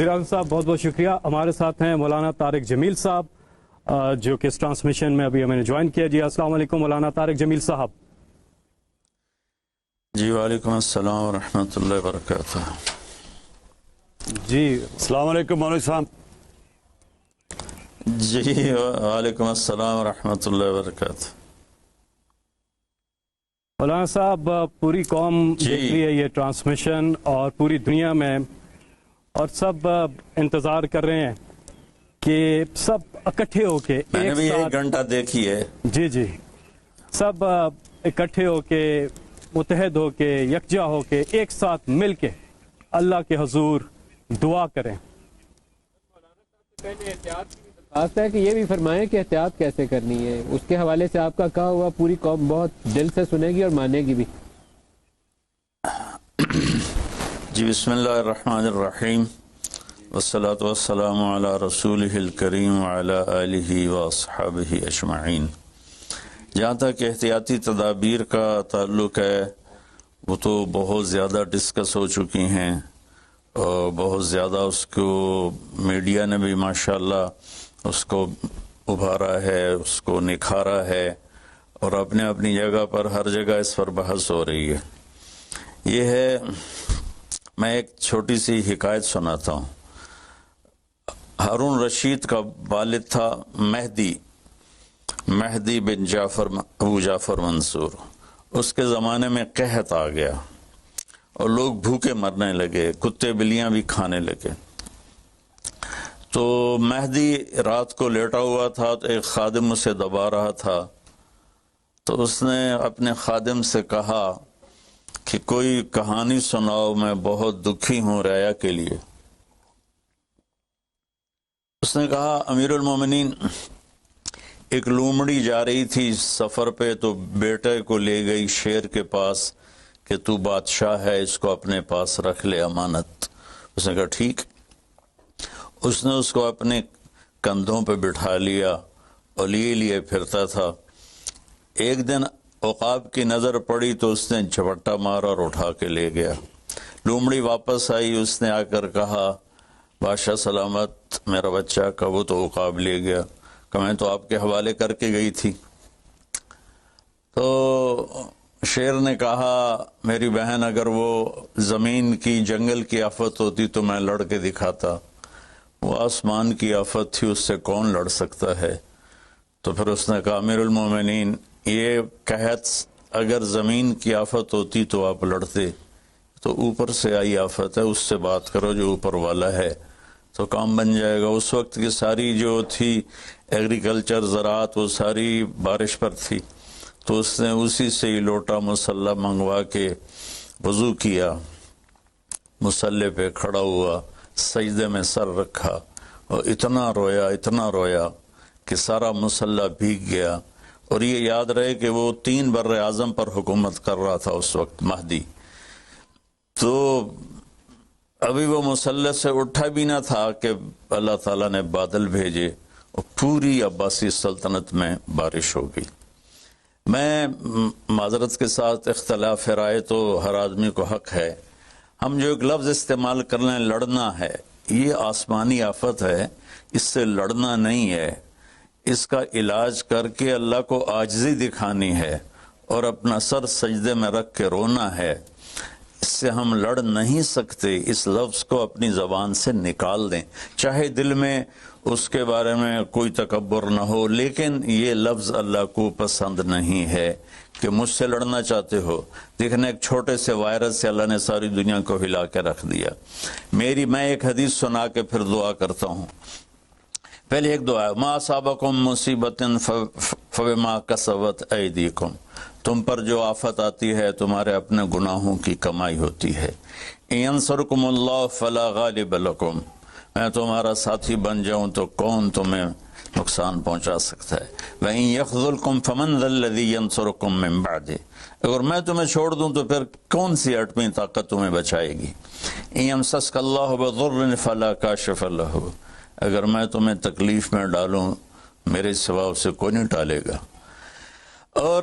فیران صاحب بہت بہت شکریہ. ہمارے ساتھ ہیں مولانا طارق جمیل صاحب جو کہ اس ٹرانسمیشن میں ابھی ہمیں نے جوائن کیا. جی السلام علیکم مولانا طارق جمیل صاحب. جی وعلیکم السلام ورحمۃ اللہ وبرکاتہ. جی السلام علیکم مولوی صاحب. جی وعلیکم السلام ورحمۃ اللہ وبرکاتہ. مولانا صاحب پوری قوم دیکھ رہی ہے یہ ٹرانسمیشن اور پوری دنیا میں، اور سب انتظار کر رہے ہیں کہ سب اکٹھے ہو کے میں نے بھی 1 گھنٹہ دیکھی ہے. جی جی سب اکٹھے ہو کے، متحد ہو کے، یکجا ہو کے، ایک ساتھ مل کے اللہ کے حضور دعا کریں. بات ہے کہ یہ بھی فرمائیں کہ احتیاط کیسے کرنی ہے. اس کے حوالے سے آپ کا کہا ہوا پوری قوم بہت دل سے سنے گی اور مانے گی بھی. جی بسم اللہ الرحمن الرحیم والصلاة والسلام علی رسولہ الکریم وعلی آلہ واصحابہ اجمعین. جہاں تک احتیاطی تدابیر کا تعلق ہے وہ تو بہت زیادہ ڈسکس ہو چکی ہیں اور بہت زیادہ اس کو میڈیا نے بھی ماشاءاللہ اس کو ابھارا ہے، اس کو نکھارا ہے، اور اپنے اپنی جگہ پر ہر جگہ اس پر بحث ہو رہی ہے. یہ ہے، میں ایک چھوٹی سی حکایت سناتا ہوں. ہارون رشید کا والد تھا مہدی بن ابو جعفر منصور. اس کے زمانے میں قحط آ گیا اور لوگ بھوکے مرنے لگے، کتے بلیاں بھی کھانے لگے. تو مہدی رات کو لیٹا ہوا تھا تو ایک خادم اسے دبا رہا تھا. تو اس نے اپنے خادم سے کہا کہ کوئی کہانی سناؤ، میں بہت دکھی ہوں رعایا کے لیے. اس نے کہا امیر المومنین، ایک لومڑی جا رہی تھی سفر پہ تو بیٹے کو لے گئی شیر کے پاس کہ تو بادشاہ ہے، اس کو اپنے پاس رکھ لے امانت. اس نے کہا ٹھیک. اس نے اس کو اپنے کندھوں پہ بٹھا لیا اور لیے پھرتا تھا. ایک دن عقاب کی نظر پڑی تو اس نے جھپٹا مارا اور اٹھا کے لے گیا. لومڑی واپس آئی، اس نے آ کر کہا بادشاہ سلامت، میرا بچہ کا وہ تو عقاب لے گیا. کہ میں تو آپ کے حوالے کر کے گئی تھی. تو شیر نے کہا میری بہن، اگر وہ زمین کی جنگل کی آفت ہوتی تو میں لڑ کے دکھاتا، وہ آسمان کی آفت تھی، اس سے کون لڑ سکتا ہے. تو پھر اس نے کہا امیر المومنین، یہ قحط اگر زمین کی آفت ہوتی تو آپ لڑتے، تو اوپر سے آئی آفت ہے، اس سے بات کرو جو اوپر والا ہے تو کام بن جائے گا. اس وقت کی ساری جو تھی ایگریکلچر، زراعت، وہ ساری بارش پر تھی. تو اس نے اسی سے ہی لوٹا مسلح منگوا کے وضو کیا، مسلح پہ کھڑا ہوا، سجدے میں سر رکھا اور اتنا رویا کہ سارا مسلح بھیگ گیا. اور یہ یاد رہے کہ وہ 3 بر اعظم پر حکومت کر رہا تھا اس وقت مہدی. تو ابھی وہ مسلح سے اٹھا بھی نہ تھا کہ اللہ تعالیٰ نے بادل بھیجے اور پوری عباسی سلطنت میں بارش ہو گئی. میں معذرت کے ساتھ اختلاف رائے تو ہر آدمی کو حق ہے. ہم جو ایک لفظ استعمال کر لیں لڑنا ہے، یہ آسمانی آفت ہے، اس سے لڑنا نہیں ہے. اس کا علاج کر کے اللہ کو عاجزی دکھانی ہے اور اپنا سر سجدے میں رکھ کے رونا ہے. اس سے ہم لڑ نہیں سکتے. اس لفظ کو اپنی زبان سے نکال دیں، چاہے دل میں اس کے بارے میں کوئی تکبر نہ ہو، لیکن یہ لفظ اللہ کو پسند نہیں ہے. کہ مجھ سے لڑنا چاہتے ہو، دیکھنا ایک چھوٹے سے وائرس سے اللہ نے ساری دنیا کو ہلا کے رکھ دیا. میں ایک حدیث سنا کے پھر دعا کرتا ہوں. پہلے ایک دعا ہے، ما اصابکم مصیبت فبما کسبت ایدیکم، تم پر جو آفت آتی ہے تمہارے اپنے گناہوں کی کمائی ہوتی ہے. ینصرکم اللہ فلا غالب لکم، میں تمہارا ساتھی بن جاؤں تو کون تمہیں نقصان پہنچا سکتا ہے. وَإِن يَخْذُلْكُمْ فَمَنْ ذَا الَّذِي يَنْصُرُكُمْ مِنْ بَعْدِهِ، اگر میں تمہیں چھوڑ دوں تو پھر کون سی اٹھویں طاقت تمہیں بچائے گی. إِن يَمْسَسْكَ اللَّهُ بِضُرٍّ فَلَا كَاشِفَ لَهُ، اگر میں تمہیں تکلیف میں ڈالوں میرے سوا اسے کوئی نہیں ٹالے گا. اور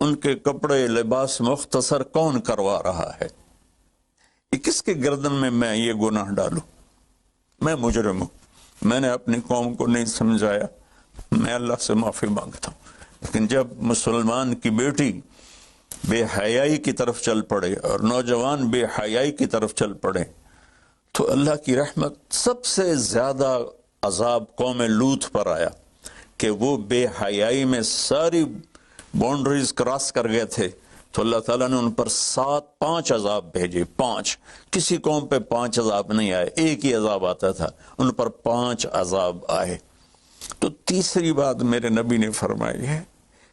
ان کے کپڑے لباس مختصر کون کروا رہا ہے؟ یہ کس کے گردن میں یہ گناہ ڈالوں؟ میں مجرم ہوں، میں نے اپنی قوم کو نہیں سمجھایا، میں اللہ سے معافی مانگتا ہوں۔ لیکن جب مسلمان کی بیٹی بے حیائی کی طرف چل پڑے اور نوجوان بے حیائی کی طرف چل پڑے تو اللہ کی رحمت، سب سے زیادہ عذاب قوم لوط پر آیا کہ وہ بے حیائی میں ساری باؤنڈریز کراس کر گئے تھے، تو اللہ تعالیٰ نے ان پر 5 عذاب بھیجے۔ 5، کسی قوم پہ 5 عذاب نہیں آئے، ایک ہی عذاب آتا تھا، ان پر 5 عذاب آئے۔ تو تیسری بات میرے نبی نے فرمائی ہے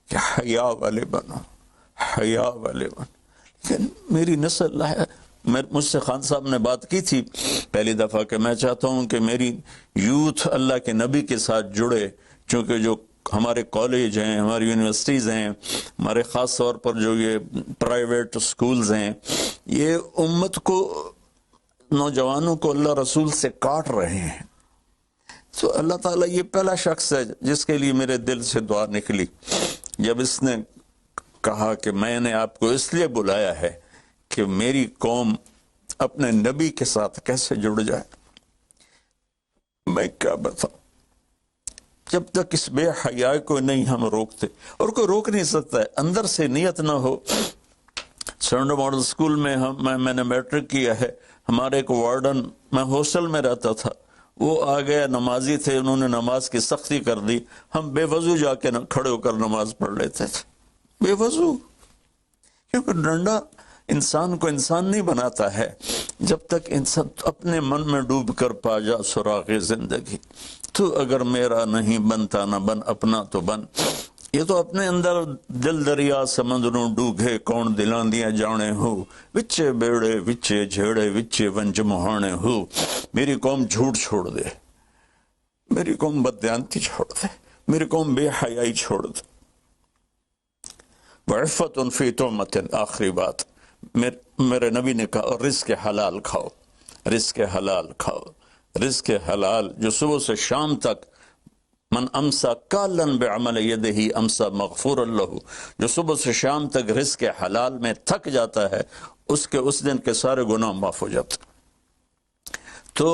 کہ حیا والے بنو، حیا والے بنو۔ لیکن میری نسل ہے، مجھ سے خان صاحب نے بات کی تھی پہلی دفعہ کہ میں چاہتا ہوں کہ میری یوتھ اللہ کے نبی کے ساتھ جڑے، چونکہ جو ہمارے کالج ہیں، ہماری یونیورسٹیز ہیں، ہمارے خاص طور پر جو یہ پرائیویٹ سکولز ہیں، یہ امت کو، نوجوانوں کو اللہ رسول سے کاٹ رہے ہیں۔ تو اللہ تعالیٰ یہ پہلا شخص ہے جس کے لیے میرے دل سے دعا نکلی جب اس نے کہا کہ میں نے آپ کو اس لیے بلایا ہے کہ میری قوم اپنے نبی کے ساتھ کیسے جڑ جائے۔ میں کیا بتاؤں، جب تک اس بے حیائی کو نہیں ہم روکتے، اور کوئی روک نہیں سکتا ہے، اندر سے نیت نہ ہو۔ سرنڈو ماڈل اسکول میں میں نے میٹرک کیا ہے، ہمارے ایک وارڈن، میں ہاسٹل میں رہتا تھا، وہ آ گیا، نمازی تھے، انہوں نے نماز کی سختی کر دی، ہم بے وضو جا کے کھڑے ہو کر نماز پڑھ لیتے تھے، بے وضو، کیونکہ ڈنڈا انسان کو انسان نہیں بناتا ہے جب تک انسان اپنے من میں ڈوب کر پا جا سراغ زندگی۔ تو اگر میرا نہیں بنتا نہ بن، اپنا تو بن۔ یہ تو اپنے اندر دل دریا سمندروں ڈوگے، کون دلاں دیاں جانے ہو، وچے بیڑے وچے جھیڑے وچے ونج مہانے ہو۔ میری قوم جھوٹ چھوڑ دے، میری قوم بددیانتی چھوڑ دے، میری قوم بے حیائی چھوڑ دے۔ وعفت فی تہمت، آخری بات میرے نبی نے کہا، اور رزق حلال کھاؤ، رزق حلال کھاؤ، رزق حلال جو صبح سے شام تک، من امسا کالن بعمل یدہ امسا مغفور لہ، جو صبح سے شام تک رزق حلال میں تھک جاتا ہے، اس دن کے سارے گناہ معاف ہو جاتے۔ تو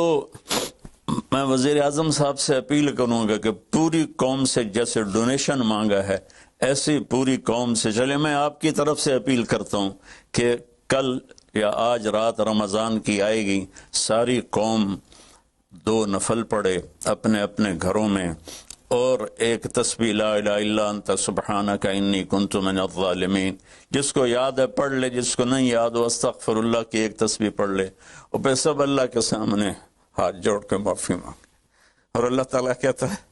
میں وزیر اعظم صاحب سے اپیل کروں گا کہ پوری قوم سے جیسے ڈونیشن مانگا ہے، ایسی پوری قوم سے چلے۔ میں آپ کی طرف سے اپیل کرتا ہوں کہ کل یا آج رات رمضان کی آئے گی، ساری قوم 2 نفل پڑھے اپنے اپنے گھروں میں، اور ایک تسبیح لا الہ الا انت سبحانک انی کنت من الظالمین، جس کو یاد ہے پڑھ لے، جس کو نہیں یاد ہو استغفر اللہ کی ایک تسبیح پڑھ لے، اور پھر سب اللہ کے سامنے ہاتھ جوڑ کے معافی مانگے۔ اور اللہ تعالیٰ کہتا ہے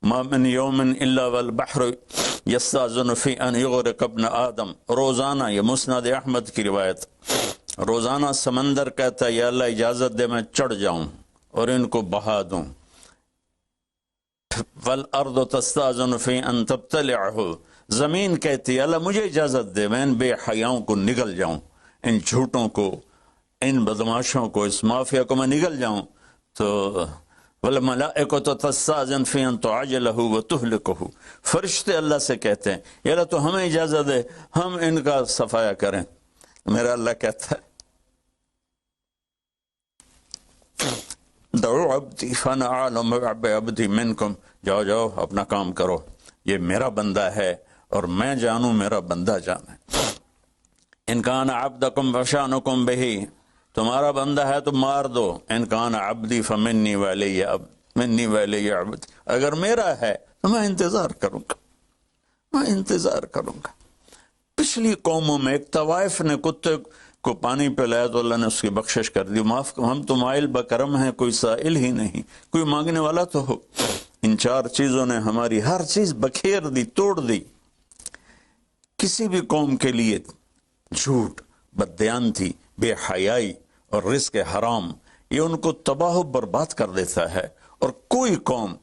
ما من یوم الا والبحر یستاذن فی ان یغرق ابن آدم، روزانہ، یہ مسند احمد کی روایت، روزانہ سمندر کہتا ہے یا اللہ اجازت دے میں چڑھ جاؤں اور ان کو بہا دوں۔ والارض تستاذن فی ان تبتلعہ، زمین کہتی ہے اللہ مجھے اجازت دے میں ان بے حیاؤں کو نگل جاؤں، ان جھوٹوں کو، ان بدماشوں کو، اس مافیا کو میں نگل جاؤں۔ تو والملائکۃ تستاذن فی ان تعجلہ وتہلکہ، فرشتے اللہ سے کہتے ہیں یا اللہ تو ہمیں اجازت دے ہم ان کا صفایا کریں۔ میرا اللہ کہتا ہے دعو عبدی فانا اعلم بعبدی منکم، جاؤ جاؤ اپنا کام کرو، یہ میرا بندہ ہے اور میں جانوں میرا بندہ جانے۔ ان کان عبدکم فشانکم بہی، تمہارا بندہ ہے تو مار دو، ان کان عبدی فمنی ولی عبد، منی ولی عبد، اگر میرا ہے تو میں انتظار کروں گا، میں انتظار کروں گا۔ پچھلی قوموں میں ایک طوائف نے کتے کو پانی پلایا تو اللہ نے اس کی بخشش کر دی، معاف، ہم تو مائل بکرم ہیں، کوئی سائل ہی نہیں، کوئی مانگنے والا تو ہو۔ ان 4 چیزوں نے ہماری ہر چیز بکھیر دی، توڑ دی۔ کسی بھی قوم کے لیے جھوٹ، بددیانتی، بے حیائی اور رزق حرام، یہ ان کو تباہ و برباد کر دیتا ہے۔ اور کوئی قوم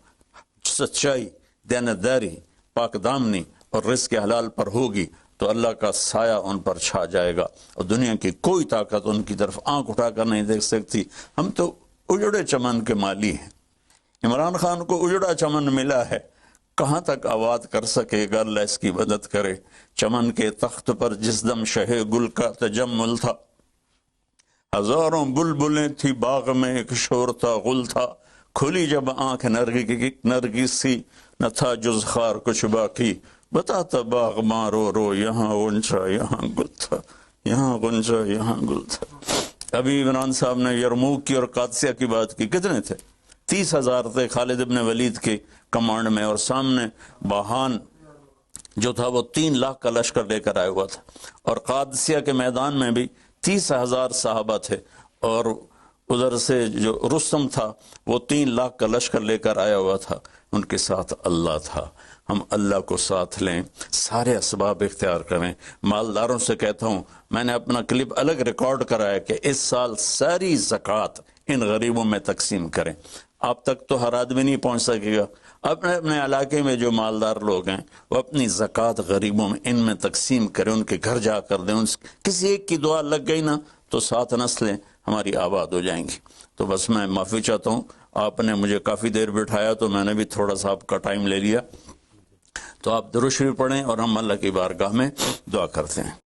سچائی، دیانتداری، پاک دامنی اور رزق حلال پر ہوگی تو اللہ کا سایہ ان پر چھا جائے گا، اور دنیا کی کوئی طاقت ان کی طرف آنکھ اٹھا کر نہیں دیکھ سکتی۔ ہم تو اجڑے چمن کے مالی ہیں، عمران خان کو اجڑا چمن ملا ہے، کہاں تک آباد کر سکے گا، اللہ اس کی مدد کرے۔ چمن کے تخت پر جس دم شہ گل کا تجمل تھا، ہزاروں بلبلیں تھی باغ میں، ایک شور تھا غل تھا، کھلی جب آنکھ نرگس سی، نہ تھا جز خار کچھ باقی، بتاتا باغ ماں رو رو، یہاں غنچہ یہاں گل تھا، یہاں غنچہ یہاں گل تھا۔ ابھی عمران صاحب نے یرموک کی اور قادسیہ کی بات کی، کتنے تھے؟ 30,000 تھے خالد ابن ولید کے کمانڈ میں، اور سامنے باہان جو تھا وہ 3 لاکھ کا لشکر لے کر آیا ہوا تھا، اور قادسیہ کے میدان میں بھی 30,000 صحابہ تھے، اور ادھر سے جو رستم تھا وہ 3 لاکھ کا لشکر لے کر آیا ہوا تھا، ان کے ساتھ اللہ تھا۔ ہم اللہ کو ساتھ لیں، سارے اسباب اختیار کریں۔ مالداروں سے کہتا ہوں، میں نے اپنا کلپ الگ ریکارڈ کرایا کہ اس سال ساری زکوٰۃ ان غریبوں میں تقسیم کریں۔ آپ تک تو ہر آدمی نہیں پہنچ سکے گا، اپنے اپنے علاقے میں جو مالدار لوگ ہیں وہ اپنی زکوٰۃ غریبوں میں ان میں تقسیم کریں، ان کے گھر جا کر دیں۔ کسی ایک کی دعا لگ گئی نا تو 7 نسلیں ہماری آباد ہو جائیں گی۔ تو بس میں معافی چاہتا ہوں، آپ نے مجھے کافی دیر بٹھایا تو میں نے بھی تھوڑا سا آپ کا ٹائم لے لیا، تو آپ درود شریف پڑھیں اور ہم اللہ کی بارگاہ میں دعا کرتے ہیں۔